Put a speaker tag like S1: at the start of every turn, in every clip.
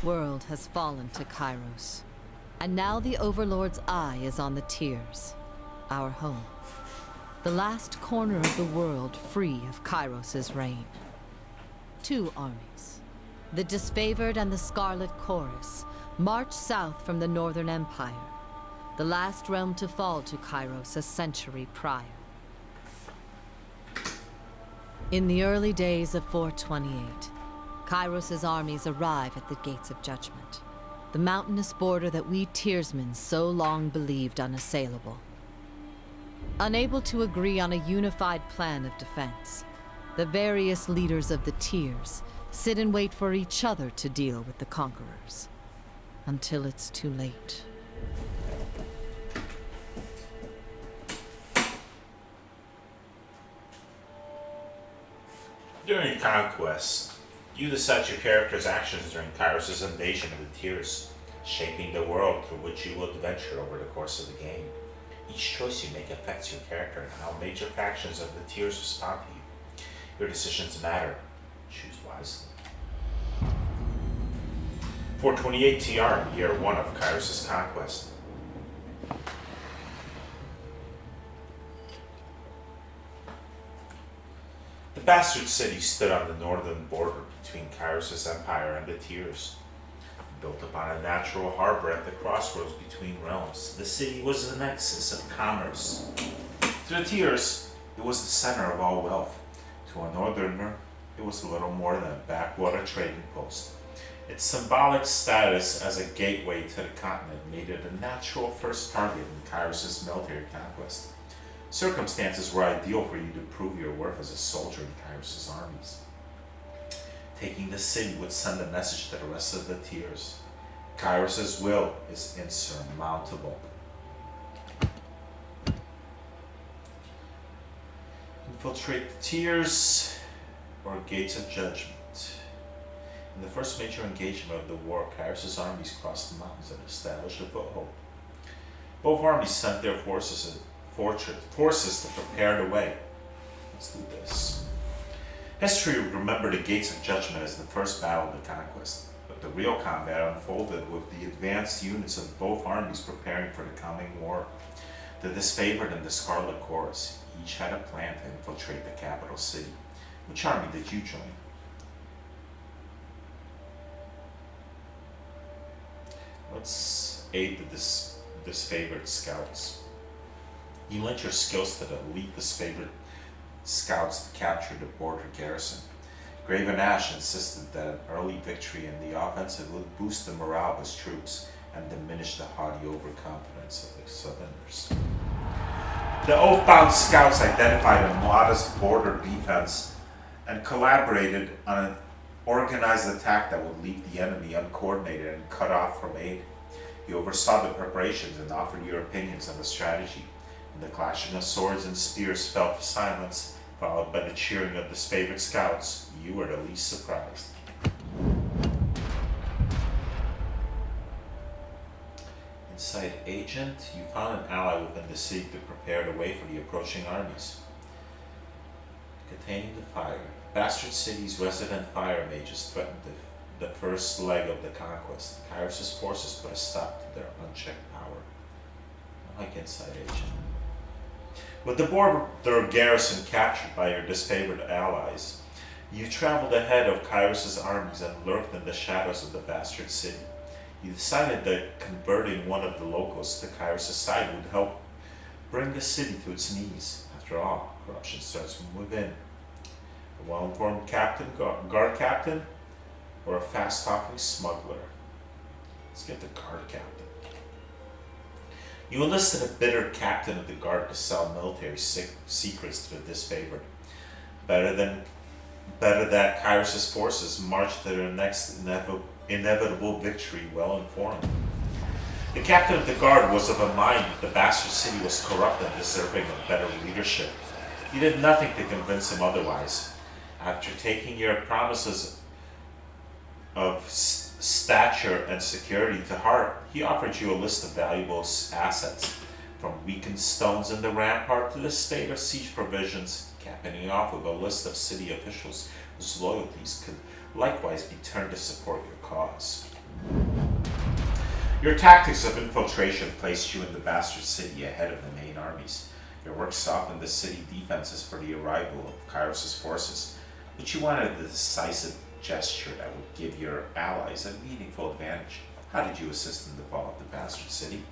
S1: World has fallen to Kyros, and now the Overlord's eye is on the Tears, our home. The last corner of the world free of Kyros' reign. Two armies, the Disfavored and the Scarlet Chorus, march south from the Northern Empire, the last realm to fall to Kyros a century prior. In the early days of 428, Kyros' armies arrive at the Gates of Judgment, the mountainous border that we Tearsmen so long believed unassailable. Unable to agree on a unified plan of defense, the various leaders of the Tears sit and wait for each other to deal with the conquerors, until it's too late.
S2: During Conquest, you decide your character's actions during Kyros' invasion of the Tears, shaping the world through which you will adventure over the course of the game. Each choice you make affects your character and how major factions of the Tears respond to you. Your decisions matter. Choose wisely. 428 TR, Year 1 of Kyros' Conquest. The bastard city stood on the northern border between Kyros' empire and the Tears. Built upon a natural harbor at the crossroads between realms, the city was the nexus of commerce. To the Tears, it was the center of all wealth. To a northerner, it was little more than a backwater trading post. Its symbolic status as a gateway to the continent made it a natural first target in Kyros' military conquest. Circumstances were ideal for you to prove your worth as a soldier in Kyros' armies. Taking the city would send a message to the rest of the Tears. Kyros' will is insurmountable. Infiltrate the Tears or Gates of Judgment. In the first major engagement of the war, Kyros' armies crossed the mountains and established a foothold. Both armies sent their forces to prepare the way. Let's do this. History would remember the Gates of Judgment as the first battle of the Conquest, but the real combat unfolded with the advanced units of both armies preparing for the coming war. The Disfavored and the Scarlet Chorus each had a plan to infiltrate the capital city. Which army did you join? Let's aid the Disfavored scouts. You lent your skills to the elite Disfavored scouts to capture the border garrison. Graven Ash insisted that an early victory in the offensive would boost the morale of his troops and diminish the haughty overconfidence of the Southerners. The Oathbound scouts identified a modest border defense and collaborated on an organized attack that would leave the enemy uncoordinated and cut off from aid. You oversaw the preparations and offered your opinions on the strategy. The clashing of swords and spears fell to silence, followed by the cheering of the Disfavored scouts. You were the least surprised. Inside Agent, you found an ally within the city to prepare the way for the approaching armies. Containing the fire, Bastard City's resident fire mages threatened the first leg of the conquest. Kyros' forces put a stop to their unchecked power. Like Inside Agent. With the border garrison captured by your Disfavored allies, you traveled ahead of Kyros' armies and lurked in the shadows of the Bastard City. You decided that converting one of the locals to Kyros' side would help bring the city to its knees. After all, corruption starts from within. A well-informed guard captain, or a fast-talking smuggler? Let's get the guard captain. You enlisted a bitter captain of the guard to sell military secrets to the Disfavored. Better that Kyros' forces marched to their next inevitable victory well informed. The captain of the guard was of a mind that the bastard city was corrupt and deserving of better leadership. You did nothing to convince him otherwise. After taking your promises of stature and security to heart, he offered you a list of valuable assets, from weakened stones in the rampart to the state of siege provisions, capping off with a list of city officials whose loyalties could likewise be turned to support your cause. Your tactics of infiltration placed you in the bastard city ahead of the main armies. Your work softened the city defenses for the arrival of Kyros' forces, but you wanted a decisive gesture that would give your allies a meaningful advantage. How did you assist in the fall of the bastard city?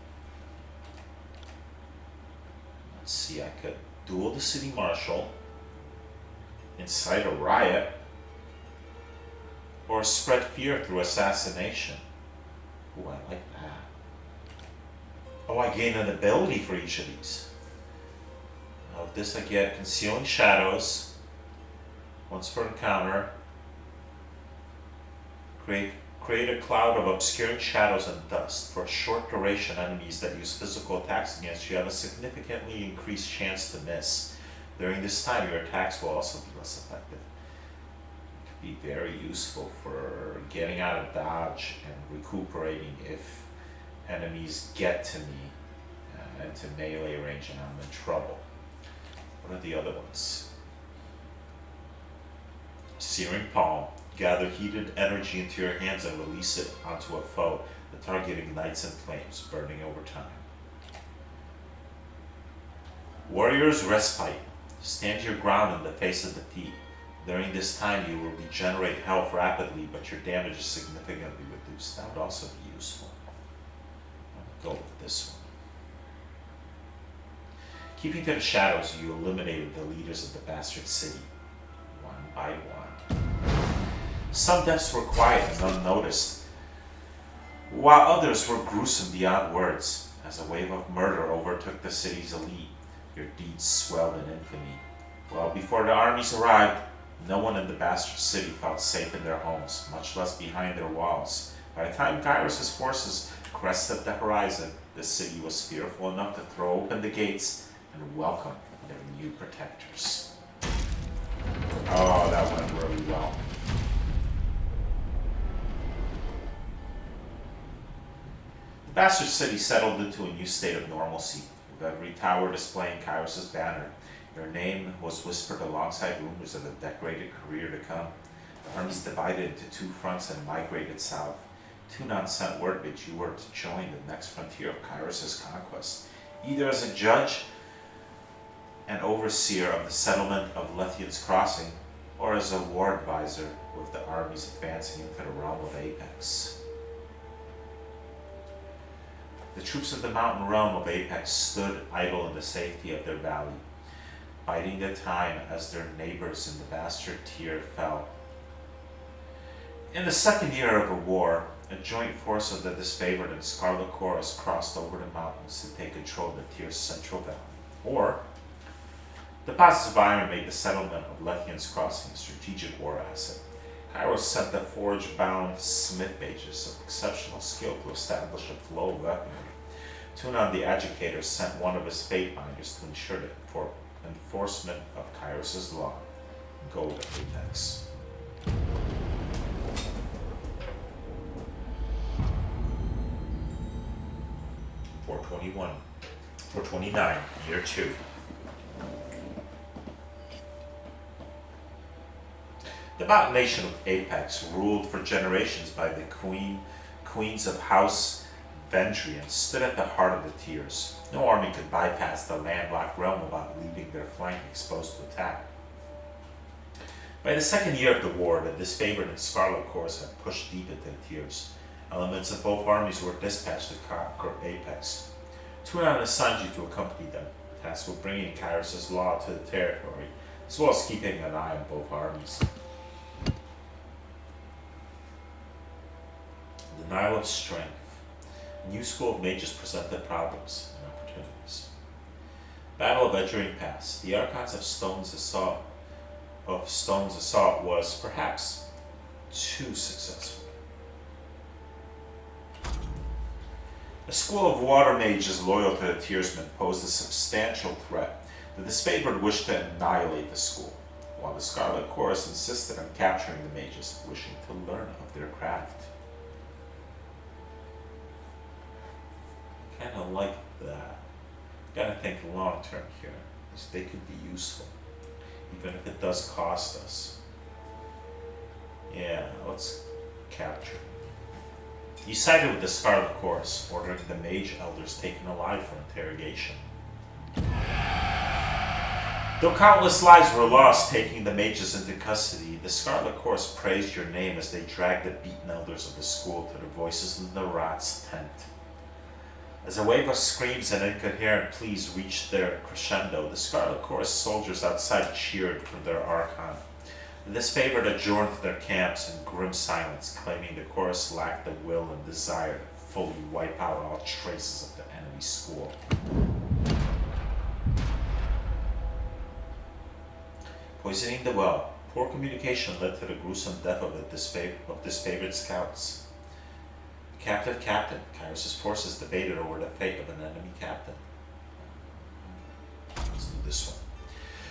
S2: Let's see, I could duel the city marshal, incite a riot, or spread fear through assassination. Ooh, I like that. Oh, I gain an ability for each of these. Of this I get Concealing Shadows. Once per encounter. Create a cloud of obscuring shadows and dust. For a short duration, enemies that use physical attacks against you have a significantly increased chance to miss. During this time, your attacks will also be less effective. It could be very useful for getting out of dodge and recuperating if enemies get to me into melee range and I'm in trouble. What are the other ones? Searing Palm. Gather heated energy into your hands and release it onto a foe. The target ignites in flames, burning over time. Warrior's Respite. Stand your ground in the face of defeat. During this time, you will regenerate health rapidly, but your damage is significantly reduced. That would also be useful. I'll go with this one. Keeping to the shadows, you eliminated the leaders of the bastard city, one by one. Some deaths were quiet and unnoticed, while others were gruesome beyond words. As a wave of murder overtook the city's elite, your deeds swelled in infamy. Well, before the armies arrived, no one in the bastard city felt safe in their homes, much less behind their walls. By the time Kyros' forces crested the horizon, the city was fearful enough to throw open the gates and welcome their new protectors. Oh, that went really well. The bastard city settled into a new state of normalcy, with every tower displaying Kyros' banner. Your name was whispered alongside rumors of a decorated career to come. The armies divided into two fronts and migrated south. Tunon sent word that you were to join the next frontier of Kyros' conquest, either as a judge and overseer of the settlement of Lethian's Crossing, or as a war advisor with the armies advancing into the realm of Apex. The troops of the mountain realm of Apex stood idle in the safety of their valley, biding their time as their neighbors in the bastard tier fell. In the second year of the war, a joint force of the disfavored and Scarlet Chorus crossed over the mountains to take control of the tier's central valley. Or, deposits of iron made the settlement of Lethian's Crossing a strategic war asset. Kyros sent the forge-bound smith mages of exceptional skill to establish a flow of weaponry. Tunon the Educator sent one of his fate binders to ensure the enforcement of Kyros' law. Go to Apex. $429, year 2. The mountain nation of Apex, ruled for generations by the queens of House Vendrian, stood at the heart of the tiers. No army could bypass the landlocked realm without leaving their flank exposed to attack. By the second year of the war, the disfavored and Scarlet Corps had pushed deep into the tiers. Elements of both armies were dispatched to conquer Apex. Tunon assigned you to accompany them, tasked with bringing Kyros' law to the territory, as well as keeping an eye on both armies. The Nile of Strength. A new school of mages presented problems and opportunities. Battle of Edgering Pass. The Archons of Stone's assault was perhaps too successful. A school of water mages loyal to the Tiersmen posed a substantial threat. The disfavored wished to annihilate the school, while the Scarlet Chorus insisted on capturing the mages, wishing to learn of their craft. Kind of like that. Gotta think long term here, because they could be useful, even if it does cost us. Yeah, let's capture. You sided with the Scarlet Chorus, ordering the Mage Elders taken alive for interrogation. Though countless lives were lost taking the mages into custody, the Scarlet Chorus praised your name as they dragged the beaten elders of the school to their voices in the rat's tent. As a wave of screams and incoherent pleas reached their crescendo, the Scarlet Chorus soldiers outside cheered for their Archon. The disfavored adjourned to their camps in grim silence, claiming the chorus lacked the will and desire to fully wipe out all traces of the enemy school. Poisoning the well. Poor communication led to the gruesome death of disfavored scouts. Captive captain. Kyros' forces debated over the fate of an enemy captain. Let's do this one.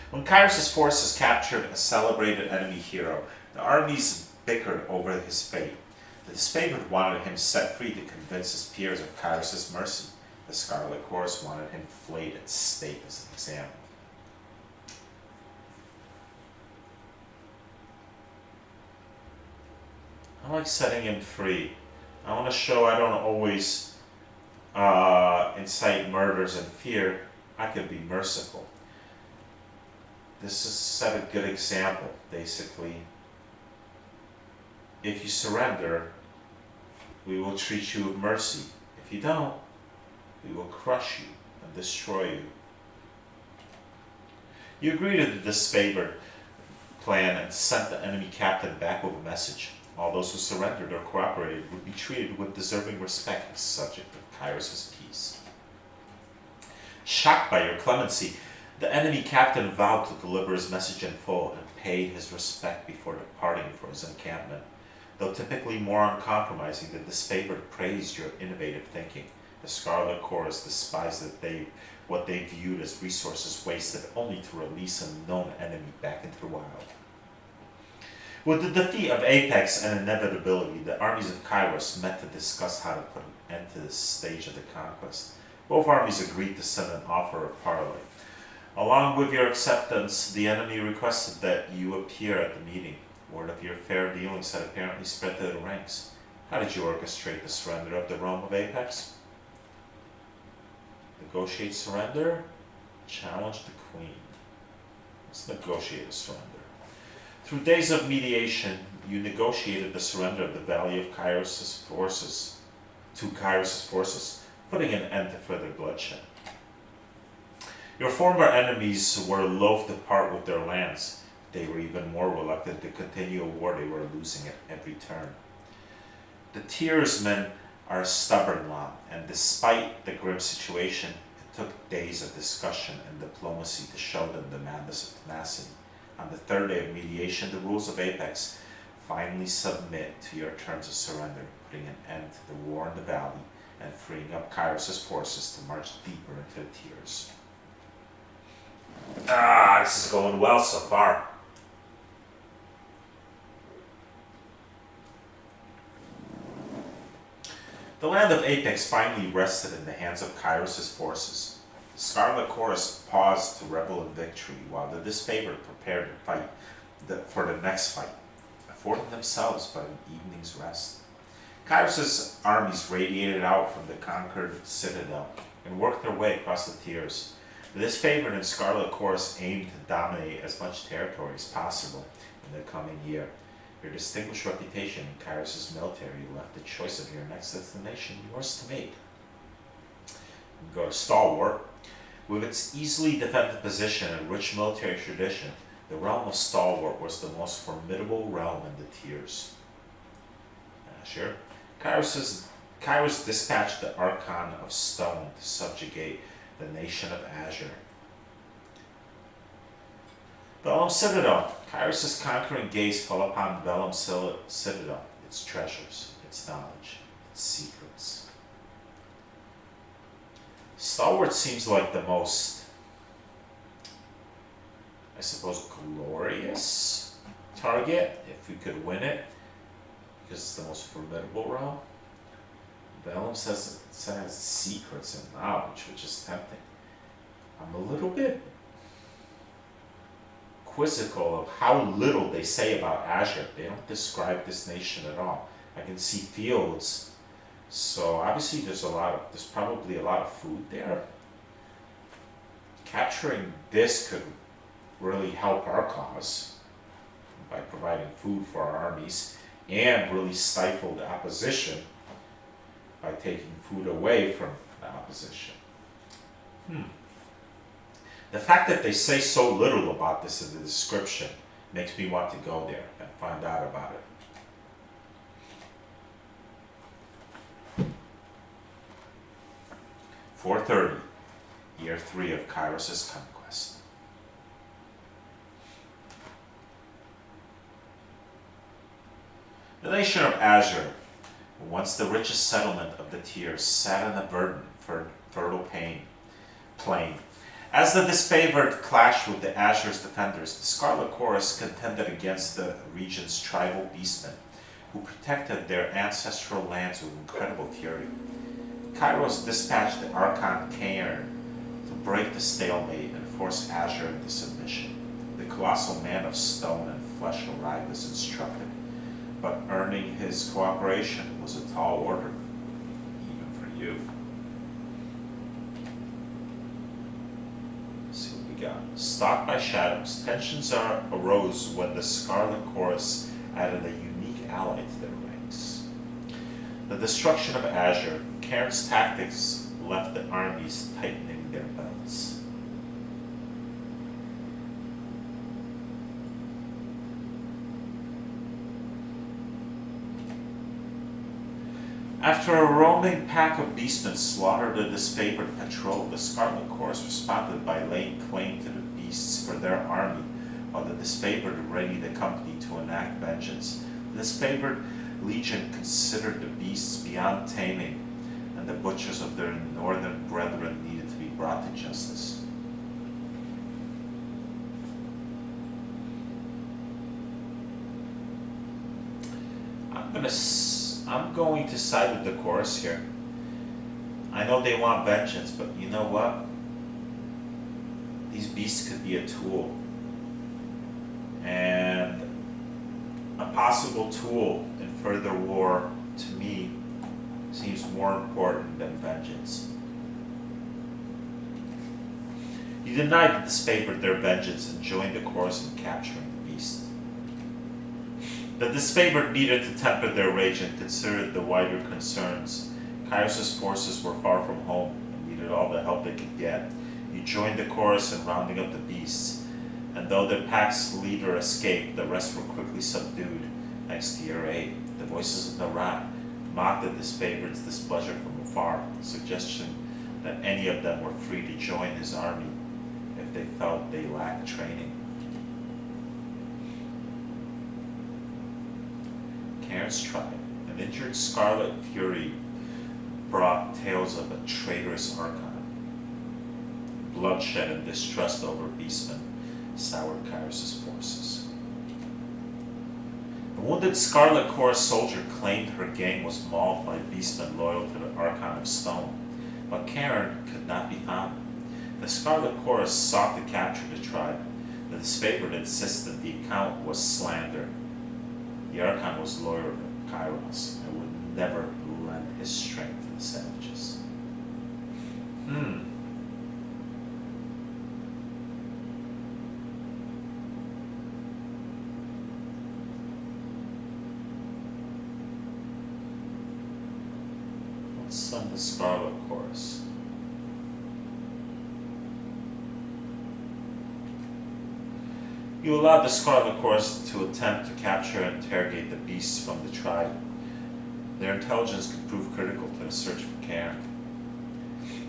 S2: When Kyros' forces captured a celebrated enemy hero, the armies bickered over his fate. The disfavored wanted him set free to convince his peers of Kyros' mercy. The Scarlet Chorus wanted him flayed at stake as an example. I like setting him free. I want to show I don't always incite murders and fear. I can be merciful. This is set a good example, basically. If you surrender, we will treat you with mercy. If you don't, we will crush you and destroy you. You agree to the disfavored plan and sent the enemy captain back with a message. All those who surrendered or cooperated would be treated with deserving respect as subject of Kyros' peace. Shocked by your clemency, the enemy captain vowed to deliver his message in full and paid his respect before departing for his encampment. Though typically more uncompromising, the disfavored praised your innovative thinking. The Scarlet Chorus despised what they viewed as resources wasted only to release a known enemy back into the wild. With the defeat of Apex and inevitability, the armies of Kyros met to discuss how to put an end to this stage of the conquest. Both armies agreed to send an offer of parley. Along with your acceptance, the enemy requested that you appear at the meeting. Word of your fair dealings had apparently spread to the ranks. How did you orchestrate the surrender of the realm of Apex? Negotiate surrender? Challenge the Queen. Let's negotiate a surrender. Through days of mediation, you negotiated the surrender of the Valley of Kyros' forces to Kyros' forces, putting an end to further bloodshed. Your former enemies were loath to part with their lands. They were even more reluctant to continue a war they were losing at every turn. The Tearsmen are a stubborn lot, and despite the grim situation, it took days of discussion and diplomacy to show them the madness of tenacity. On the third day of mediation, the rules of Apex finally submit to your terms of surrender, putting an end to the war in the valley and freeing up Kyros' forces to march deeper into the Tears. This is going well so far. The land of Apex finally rested in the hands of Kyros' forces. The Scarlet Chorus paused to revel in victory, while the disfavored prepared to fight for the next fight, affording themselves but an evening's rest. Kyros' armies radiated out from the conquered citadel and worked their way across the Tears. The disfavored and Scarlet Chorus aimed to dominate as much territory as possible in the coming year. Your distinguished reputation in Kyros' military left the choice of your next destination yours to make. You go to Stalwart. With its easily defended position and rich military tradition, the realm of Stalwart was the most formidable realm in the Tears. Sure. Kyros dispatched the Archon of Stone to subjugate the nation of Azure. Vellum Citadel. Kyros' conquering gaze fell upon Vellum Citadel, its treasures, its knowledge, its secrets. Stalwart seems like the most, I suppose, glorious target, if we could win it, because it's the most formidable realm. Vellum says it has secrets and knowledge, which is tempting. I'm a little bit quizzical of how little they say about Azure. They don't describe this nation at all. I can see fields So obviously there's probably a lot of food there. Capturing this could really help our cause by providing food for our armies and really stifle the opposition by taking food away from the opposition. The fact that they say so little about this in the description makes me want to go there and find out about it. "430, year 3 of Kyros' conquest. The nation of Azure, once the richest settlement of the tiers, sat in a verdant, fertile plain. As the disfavored clashed with the Azure's defenders, the Scarlet Chorus contended against the region's tribal beastmen, who protected their ancestral lands with incredible fury. Kyros dispatched the Archon Cairn to break the stalemate and force Azure into submission. The colossal man of stone and flesh arrived as instructed, but earning his cooperation was a tall order, even for you. Let's see what we got. Stalked by shadows, tensions arose when the Scarlet Chorus added a unique ally to their ranks. The destruction of Azure, Cairn's tactics left the armies tightening their belts. After a roaming pack of beastmen slaughtered the disfavored patrol, the Scarlet Chorus responded by laying claim to the beasts for their army, while the disfavored readied the company to enact vengeance. The disfavored legion considered the beasts beyond taming, and the butchers of their northern brethren needed to be brought to justice. I'm going to side with the chorus here. I know they want vengeance, but you know what? These beasts could be a tool. And a possible tool in further war, to me, seems more important than vengeance. You denied the disfavored their vengeance and joined the chorus in capturing the beast. The disfavored needed to temper their rage and considered the wider concerns. Kyros' forces were far from home and needed all the help they could get. You joined the chorus in rounding up the beasts, and though the pack's leader escaped, the rest were quickly subdued thanks to your aid. The voices of Narat mocked the disfavored's displeasure from afar, suggesting that any of them were free to join his army if they felt they lacked training. Cairn's tribe, an injured Scarlet Fury, brought tales of a traitorous Archon. Bloodshed and distrust over beastmen soured Kyros' forces. A wounded Scarlet Chorus soldier claimed her gang was mauled by beastmen loyal to the Archon of Stone, but Cairn could not be found. The Scarlet Chorus sought to capture the tribe. The disfavored insisted the account was slander. The Archon was loyal to Kyros and would never lend his strength to the savages. Let's send the Scarlet Chorus. You allowed the Scarlet Chorus to attempt to capture and interrogate the beasts from the tribe. Their intelligence could prove critical to the search for Cairn.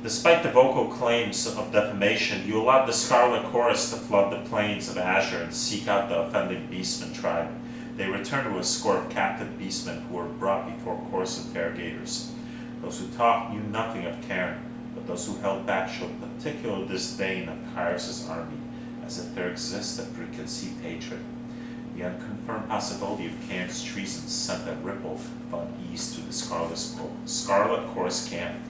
S2: Despite the vocal claims of defamation, you allowed the Scarlet Chorus to flood the plains of Azure and seek out the offending beastman tribe. They returned with a score of captive beastmen who were brought before chorus interrogators. Those who talked knew nothing of Cairn, but those who held back showed particular disdain of Kyros' army, as if there exists a preconceived hatred. The unconfirmed possibility of Cairn's treason sent a ripple of unease through the Scarlet Chorus camp.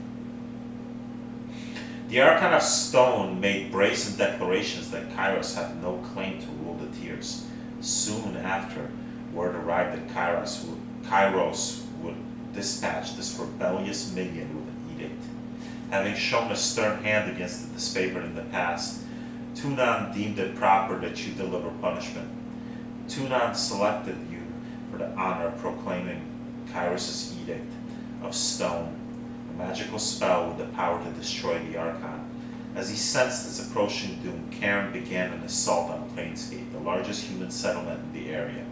S2: The Archon of Stone made brazen declarations that Kyros had no claim to rule the tiers. Soon after, word arrived that Kyros would dispatch this rebellious minion with an edict. Having shown a stern hand against the disfavored in the past, Tunon deemed it proper that you deliver punishment. Tunon selected you for the honor of proclaiming Kyros' edict of stone, a magical spell with the power to destroy the Archon. As he sensed his approaching doom, Cairn began an assault on Planescape, the largest human settlement in the area.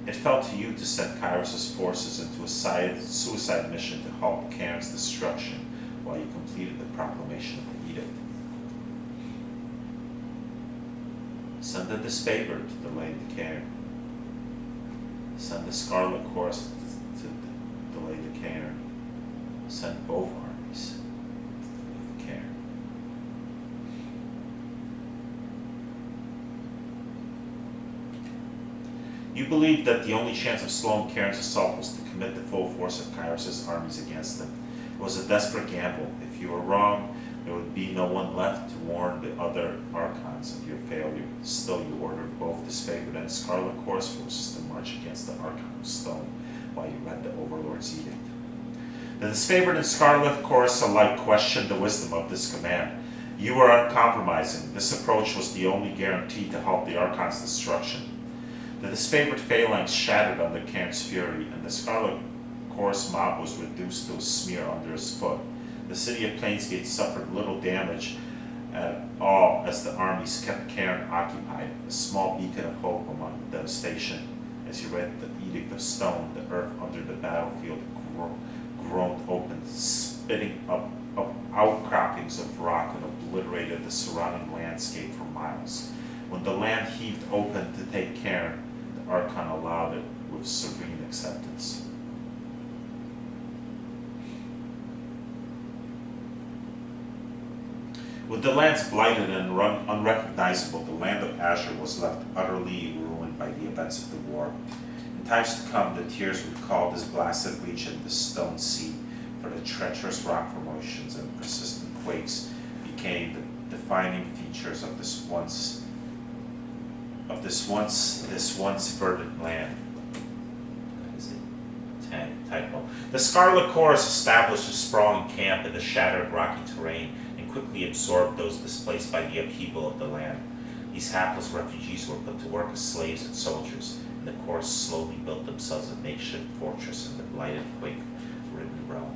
S2: It fell to you to send Kyros' forces into a suicide mission to halt Cairn's destruction while you completed the proclamation of the edict. Send the disfavored to delay the Cairn. Send the Scarlet Chorus to delay the Cairn. Send both armies to delay the Cairn. You believed that the only chance of slowing Cairn's assault was to commit the full force of Kyros' armies against them. It was a desperate gamble. If you were wrong, there would be no one left to warn the other Archons of your failure. Still, you ordered both disfavored and Scarlet Chorus forces to march against the Archon of Stone while you read the Overlord's edict. The disfavored and Scarlet Chorus alike questioned the wisdom of this command. You were uncompromising. This approach was the only guarantee to halt the Archon's destruction. The disfavored phalanx shattered under Cairn's fury, and the Scarlet Chorus mob was reduced to a smear under his foot. The city of Planesgate suffered little damage at all as the armies kept Cairn occupied, a small beacon of hope among the devastation. As you read the Edict of Stone, the earth under the battlefield groaned open, spitting up outcroppings of rock and obliterated the surrounding landscape for miles. When the land heaved open to take Cairn, the Archon allowed it with serene acceptance. With the lands blighted and unrecognizable, the land of Azure was left utterly ruined by the events of the war. In times to come, the tears would call this blasted region the Stone Sea, for the treacherous rock formations and persistent quakes became the defining features of this once verdant land. What is it? Typo. The Scarlet Chorus established a sprawling camp in the shattered rocky terrain and quickly absorbed those displaced by the upheaval of the land. These hapless refugees were put to work as slaves and soldiers, and the Chorus slowly built themselves a makeshift fortress in the blighted, quake-ridden realm.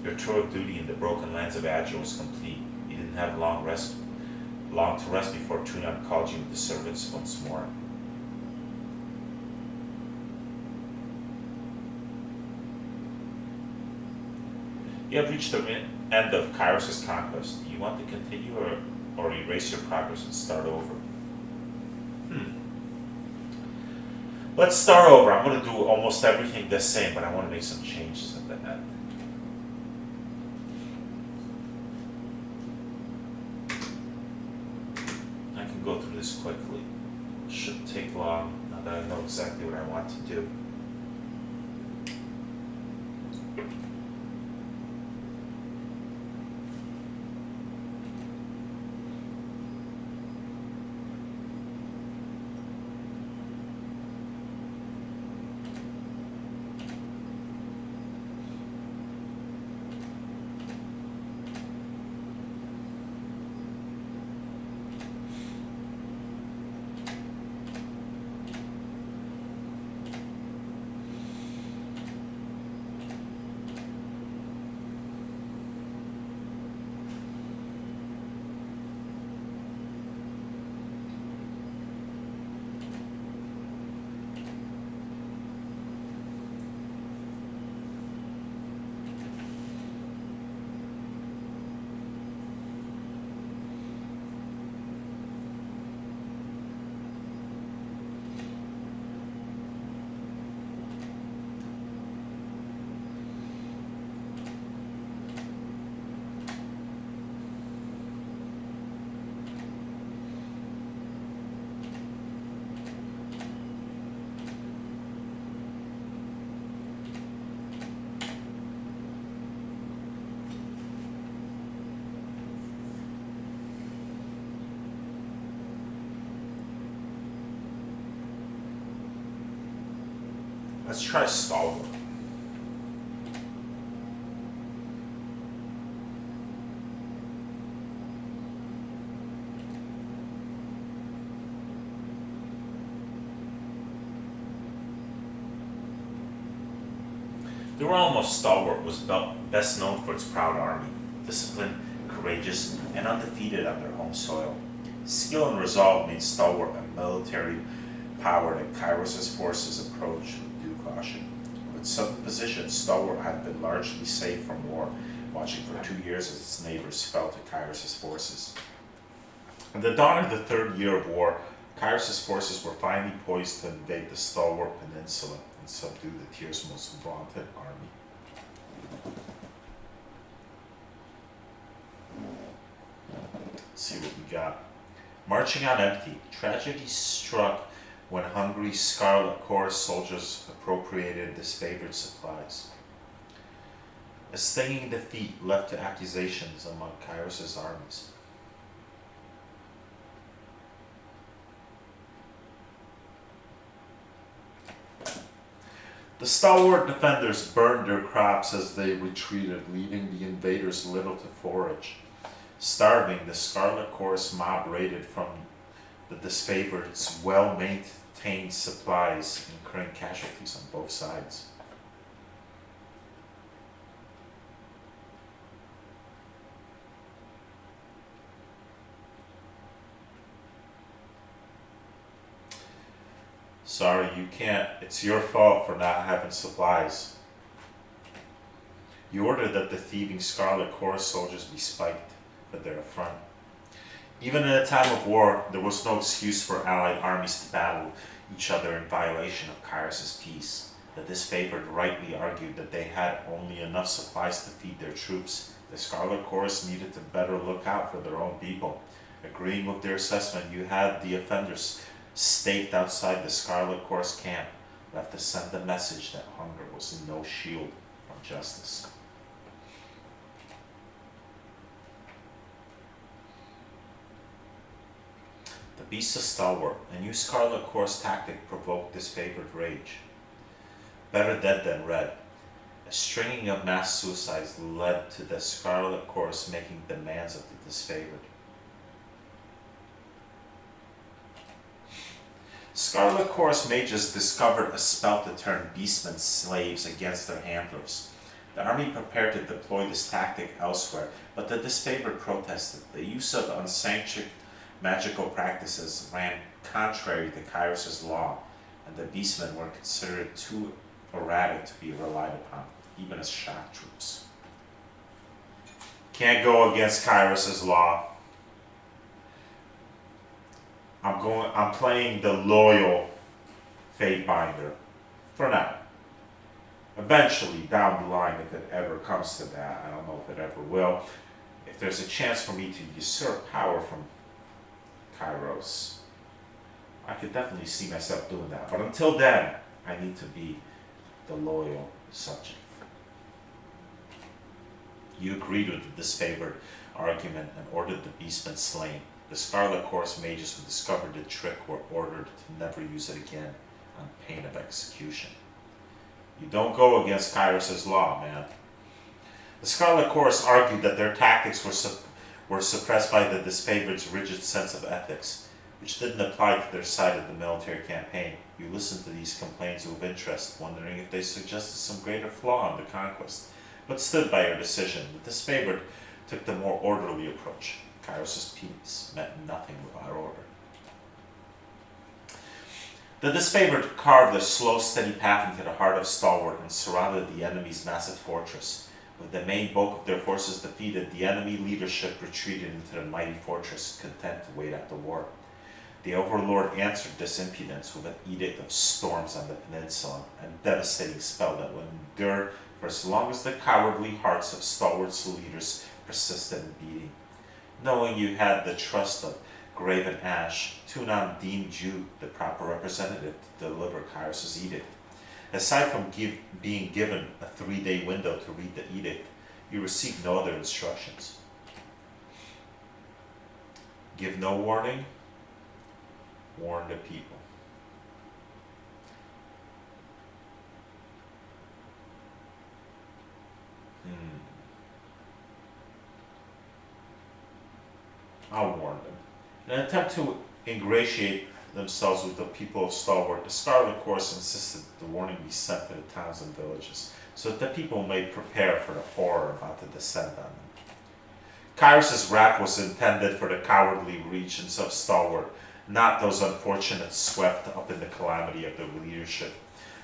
S2: Your tour of duty in the broken lands of Azure was complete. You didn't have long to rest before Tunon called you into service once more. You have reached the end of Kyros' conquest. Do you want to continue or erase your progress and start over? Let's start over. I'm going to do almost everything the same, but I want to make some changes at the end. I can go through this quickly. It shouldn't take long now that I know exactly what I want to do. Let's try Stalwart. The Royal of Stalwart was best known for its proud army, disciplined, courageous, and undefeated on their home soil. Skill and resolve made Stalwart a military power that Kyros' forces approached with due caution. With its southern position, Stalwart had been largely safe from war, watching for 2 years as its neighbors fell to Kyros' forces. At the dawn of the third year of war, Kyros' forces were finally poised to invade the Stalwart Peninsula and subdue the Tyr's most vaunted army. Let's see what we got. Marching on empty, tragedy struck when hungry Scarlet Chorus soldiers appropriated disfavored supplies. A stinging defeat led to accusations among Kyros' armies. The stalwart defenders burned their crops as they retreated, leaving the invaders little to forage. Starving, the Scarlet Chorus mob raided from the disfavored's well-maintained supplies, incurring casualties on both sides. Sorry, you can't. It's your fault for not having supplies. You ordered that the thieving Scarlet Chorus soldiers be spiked for their affront. Even in a time of war, there was no excuse for allied armies to battle each other in violation of Kyros' peace. The disfavored rightly argued that they had only enough supplies to feed their troops. The Scarlet Chorus needed to better look out for their own people. Agreeing with their assessment, you had the offenders staked outside the Scarlet Chorus camp, left to send the message that hunger was no shield from justice. The Beast of Stalwart, a new Scarlet Chorus tactic, provoked disfavored rage. Better dead than red. A stringing of mass suicides led to the Scarlet Chorus making demands of the disfavored. Scarlet Chorus mages discovered a spell to turn beastmen slaves against their handlers. The army prepared to deploy this tactic elsewhere, but the disfavored protested. The use of unsanctioned magical practices ran contrary to Kyros' law, and the beastmen were considered too erratic to be relied upon, even as shock troops. Can't go against Kyros' law. I'm playing the loyal Fatebinder for now. Eventually, down the line, if it ever comes to that, I don't know if it ever will, if there's a chance for me to usurp power from Kyros, I could definitely see myself doing that. But until then, I need to be the loyal subject. You agreed with the disfavored argument and ordered the beastmen slain. The Scarlet Chorus mages who discovered the trick were ordered to never use it again on pain of execution. You don't go against Kyros' law, man. The Scarlet Chorus argued that their tactics were suppressed by the disfavored's rigid sense of ethics, which didn't apply to their side of the military campaign. You listened to these complaints with interest, wondering if they suggested some greater flaw in the Conquest, but stood by your decision. The disfavored took the more orderly approach. Kyros' peace meant nothing without order. The disfavored carved a slow, steady path into the heart of Stalwart and surrounded the enemy's massive fortress. With the main bulk of their forces defeated, the enemy leadership retreated into the mighty fortress, content to wait out the war. The Overlord answered this impudence with an edict of storms on the peninsula, a devastating spell that would endure for as long as the cowardly hearts of Stalwart's leaders persisted in beating. Knowing you had the trust of Graven Ash, Tunan deemed you the proper representative to deliver Kyros' edict. Aside from being given a 3-day window to read the edict, you received no other instructions. Give no warning, warn the people. I'll warn them. In an attempt to ingratiate themselves with the people of Stalwart, the Scarlet Course insisted that the warning be sent to the towns and villages, so that the people may prepare for the horror about to descend on them. Kyros' wrath was intended for the cowardly regions of Stalwart, not those unfortunates swept up in the calamity of the leadership.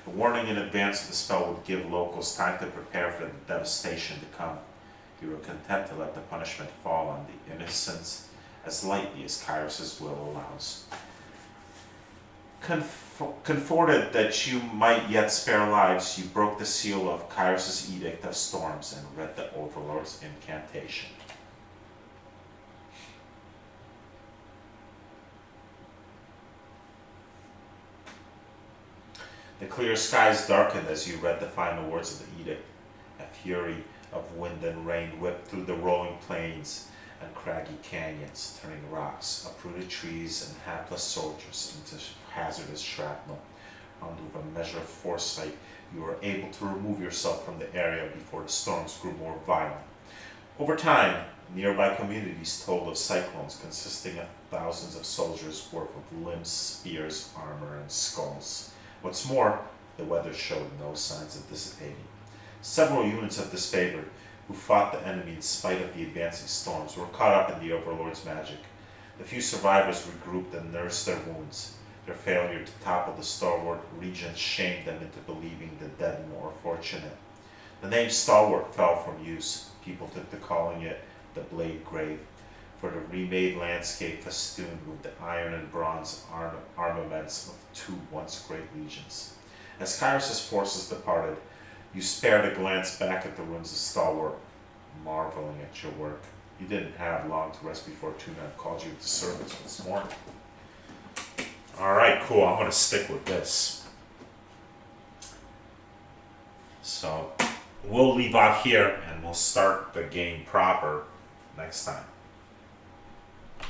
S2: A warning in advance of the spell would give locals time to prepare for the devastation to come. You were content to let the punishment fall on the innocents as lightly as Kyros' will allows. Comforted that you might yet spare lives, you broke the seal of Kyros' Edict of Storms and read the Overlord's incantation. The clear skies darkened as you read the final words of the edict. A fury of wind and rain whipped through the rolling plains and craggy canyons, turning rocks, uprooted trees, and hapless soldiers into hazardous shrapnel. Armed with a measure of foresight, you were able to remove yourself from the area before the storms grew more violent. Over time, nearby communities told of cyclones consisting of thousands of soldiers' worth of limbs, spears, armor, and skulls. What's more, the weather showed no signs of dissipating. Several units of disfavored, who fought the enemy in spite of the advancing storms, were caught up in the Overlord's magic. The few survivors regrouped and nursed their wounds. Their failure to topple the Stalwart Regent shamed them into believing the dead more fortunate. The name Stalwart fell from use. People took to calling it the Blade Grave, for the remade landscape festooned with the iron and bronze armaments of two once great legions. As Kyros' forces departed, you spared a glance back at the ruins of Stalwart, marveling at your work. You didn't have long to rest before two men called you to service this morning. Alright, cool. I'm going to stick with this. So, we'll leave off here and we'll start the game proper next time.